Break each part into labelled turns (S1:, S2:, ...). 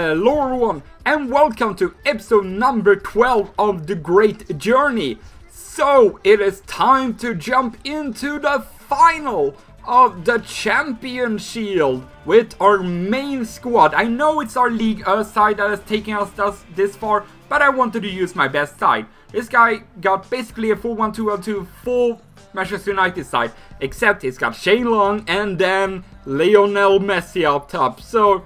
S1: Hello everyone, and welcome to episode number 12 of The Great Journey. So, it is time to jump into the final of the Champion Shield with our main squad. I know it's our league side that is taking us this far, but I wanted to use my best side. This guy got basically a 4-1-2-1-2 full Manchester United side, except he's got Shane Long and then Lionel Messi up top. So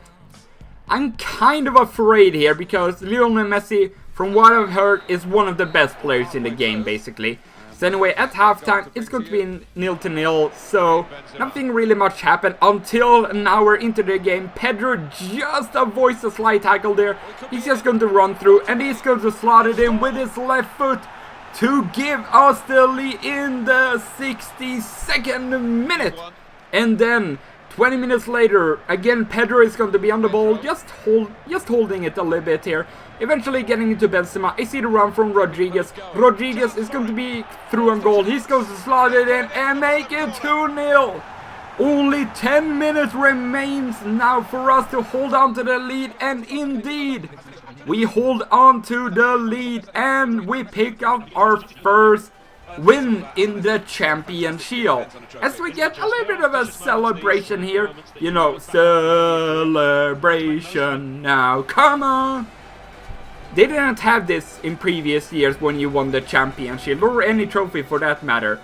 S1: I'm kind of afraid here because Lionel Messi, from what I've heard, is one of the best players in the game basically. So anyway, at halftime it's going to be 0-0, so nothing really much happened until an hour into the game. Pedro just avoids a slide tackle there. He's just going to run through and he's going to slot it in with his left foot to give us the lead in the 62nd minute. And then 20 minutes later, again Pedro is going to be on the ball, just holding it a little bit here. Eventually getting into Benzema. I see the run from Rodriguez. Rodriguez is going to be through on goal. He's going to slot it in and make it 2-0. Only 10 minutes remains now for us to hold on to the lead, and indeed, we hold on to the lead and we pick up our first win in the Champion Shield. As we get a little bit of a celebration here. You know, celebration now, come on. They didn't have this in previous years when you won the Champion Shield, or any trophy for that matter.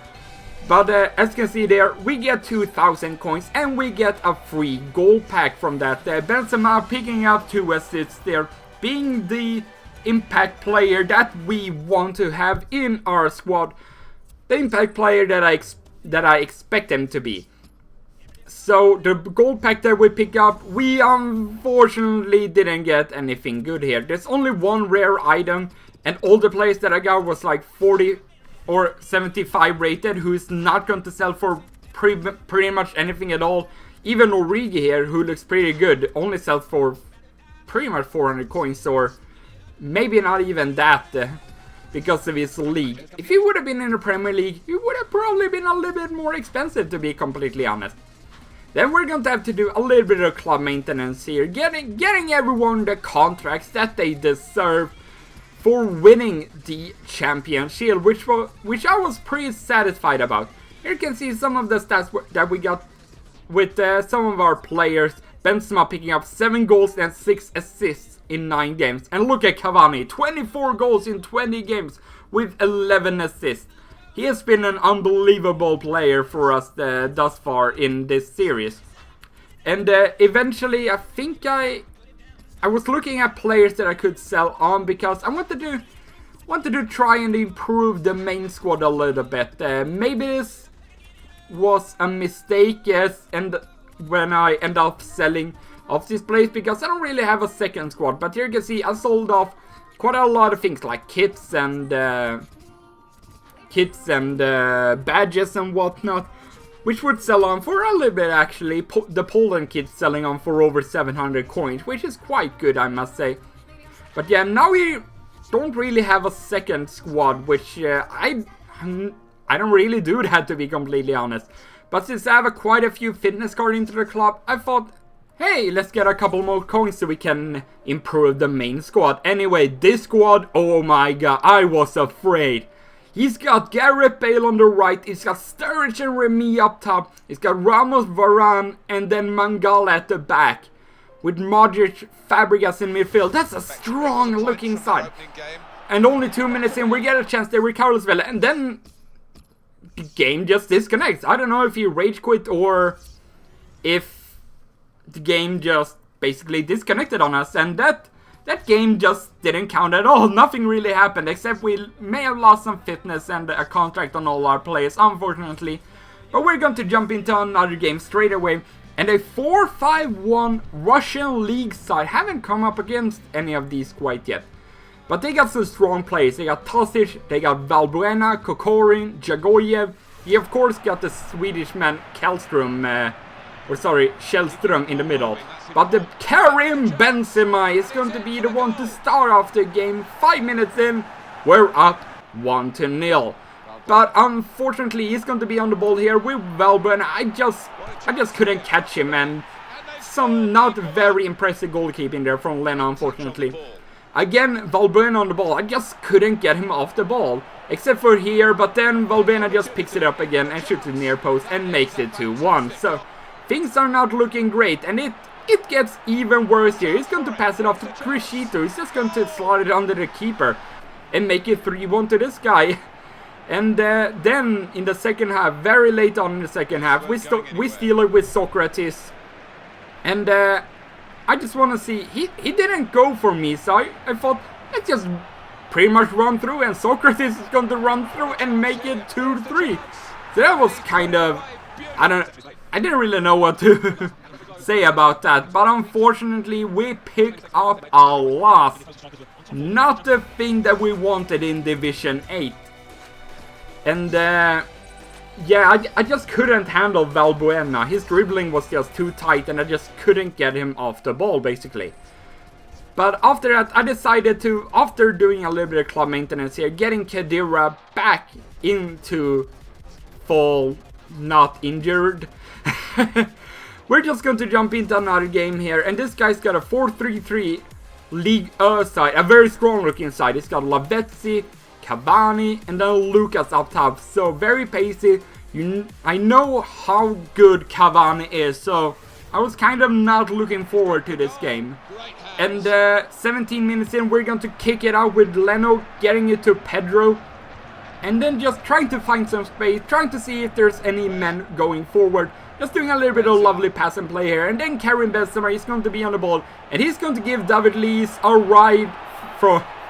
S1: But as you can see there, we get 2,000 coins and we get a free goal pack from that. Benzema picking up 2 assists there, being the impact player that we want to have in our squad. The impact player that I expect him to be. So the gold pack that we pick up, we unfortunately didn't get anything good here. There's only one rare item, and all the players that I got was like 40 or 75 rated, who is not going to sell for pretty much anything at all. Even Origi here, who looks pretty good, only sells for pretty much 400 coins, or maybe not even that. Because of his league. If he would have been in the Premier League, he would have probably been a little bit more expensive, to be completely honest. Then we're going to have to do a little bit of club maintenance here, getting everyone the contracts that they deserve for winning the Champion Shield, which I was pretty satisfied about. Here you can see some of the stats that we got with some of our players. Benzema picking up 7 goals and 6 assists in 9 games. And look at Cavani, 24 goals in 20 games with 11 assists. He has been an unbelievable player for us thus far in this series. And eventually, I think I was looking at players that I could sell on, because I wanted to try and improve the main squad a little bit. Maybe this was a mistake, yes, and when I end up selling off this place, because I don't really have a second squad. But here you can see I sold off quite a lot of things like kits and badges and whatnot, which would sell on for a little bit actually. The Poland kit selling on for over 700 coins, which is quite good, I must say. But yeah, now we don't really have a second squad, which I don't really do that, to be completely honest. But since I have quite a few fitness cards into the club, I thought, hey, let's get a couple more coins so we can improve the main squad. Anyway, this squad, oh my god, I was afraid. He's got Gareth Bale on the right, he's got Sturridge and Remy up top, he's got Ramos, Varane, and then Mangala at the back. With Modric, Fabregas in midfield. That's a strong looking side. And only 2 minutes in, we get a chance there with Carlos Vela, and then the game just disconnects. I don't know if he rage quit or if the game just basically disconnected on us, and that game just didn't count at all. Nothing really happened, except we may have lost some fitness and a contract on all our players, unfortunately. But we're going to jump into another game straight away, and a 4-5-1 Russian league side. Haven't come up against any of these quite yet. But they got some strong players. They got Tosic, they got Valbuena, Kokorin, Jagoyev. He of course got the Swedish man Källström in the middle. But the Karim Benzema is going to be the one to start off the game. 5 minutes in, we're up 1-0. But unfortunately, he's going to be on the ball here with Valbuena. I just couldn't catch him, and some not very impressive goalkeeping there from Leno, unfortunately. Again, Valbuena on the ball. I just couldn't get him off the ball. Except for here, but then Valbuena just picks it up again and shoots it near post and makes it 2-1. So, things are not looking great, and it gets even worse here. He's going to pass it off to Criscito. He's just going to slot it under the keeper and make it 3-1 to this guy. And then in the second half, very late on in the second half, we steal it with Socrates. And I just want to see, he didn't go for me, so I thought, let's just pretty much run through, and Socrates is going to run through and make it 2-3. So that was kind of, I didn't really know what to say about that, but unfortunately we picked up a loss. Not the thing that we wanted in Division 8. And yeah, I just couldn't handle Valbuena. His dribbling was just too tight and I just couldn't get him off the ball, basically. But after that, I decided to, after doing a little bit of club maintenance here, getting Khedira back into full, not injured. We're just going to jump into another game here. And this guy's got a 4-3-3 League side, a very strong looking side. He's got Lavezzi, Cavani, and then Lucas up top. So very pacey. I know how good Cavani is, so I was kind of not looking forward to this game. And 17 minutes in, we're going to kick it out with Leno getting it to Pedro. And then just trying to find some space, trying to see if there's any men going forward. Just doing a little bit of lovely pass and play here. And then Karim Benzema is going to be on the ball. And he's going to give David Luiz a ride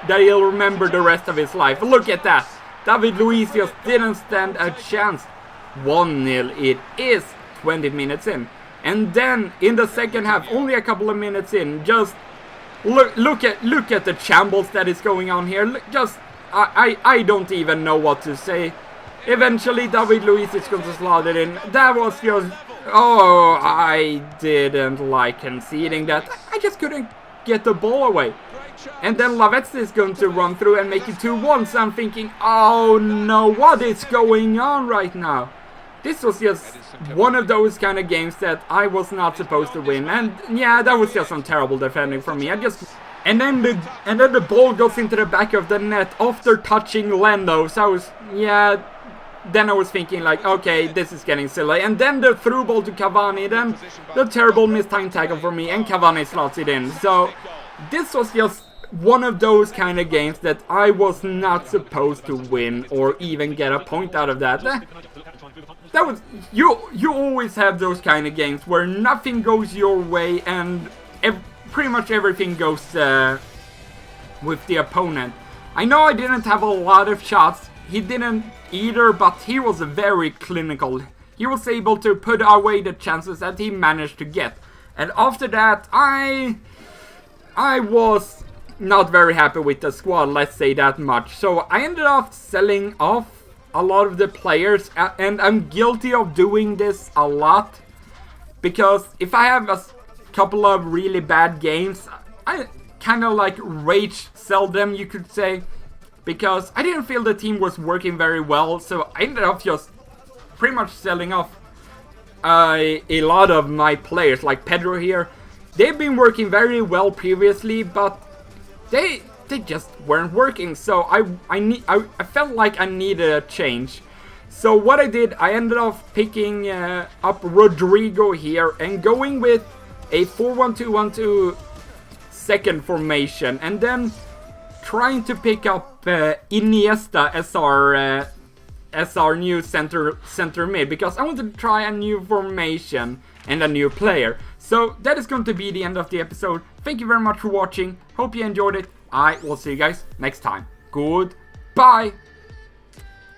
S1: that he'll remember the rest of his life. Look at that. David Luiz just didn't stand a chance. 1-0 it is, 20 minutes in. And then in the second half, only a couple of minutes in, just look at the shambles that is going on here. I don't even know what to say. Eventually David Luiz is going to slot it in. That was just, oh, I didn't like conceding that. I just couldn't get the ball away. And then Lavezzi is going to run through and make it 2-1. So I'm thinking, oh no, what is going on right now? This was just one of those kind of games that I was not supposed to win. And yeah, that was just some terrible defending from me. And then the ball goes into the back of the net after touching Leno. So then I was thinking like, okay, this is getting silly. And then the through ball to Cavani, then the terrible mistimed tackle for me, and Cavani slots it in. So this was just one of those kind of games that I was not supposed to win or even get a point out of that. That was, you always have those kind of games where nothing goes your way and pretty much everything goes with the opponent. I know I didn't have a lot of shots, he didn't either, but he was very clinical. He was able to put away the chances that he managed to get. And after that, I was not very happy with the squad, let's say that much. So I ended up selling off a lot of the players, and I'm guilty of doing this a lot. Because if I have a couple of really bad games, I kind of like rage sell them, you could say. Because I didn't feel the team was working very well, so I ended up just pretty much selling off a lot of my players, like Pedro here. They've been working very well previously, but they just weren't working, so I felt like I needed a change. So what I did, I ended up picking up Rodrigo here and going with a 4-1-2-1-2 second formation, and then trying to pick up Iniesta as our new center mid, because I wanted to try a new formation and a new player. So that is going to be the end of the episode. Thank you very much for watching. Hope you enjoyed it. I will see you guys next time. Goodbye.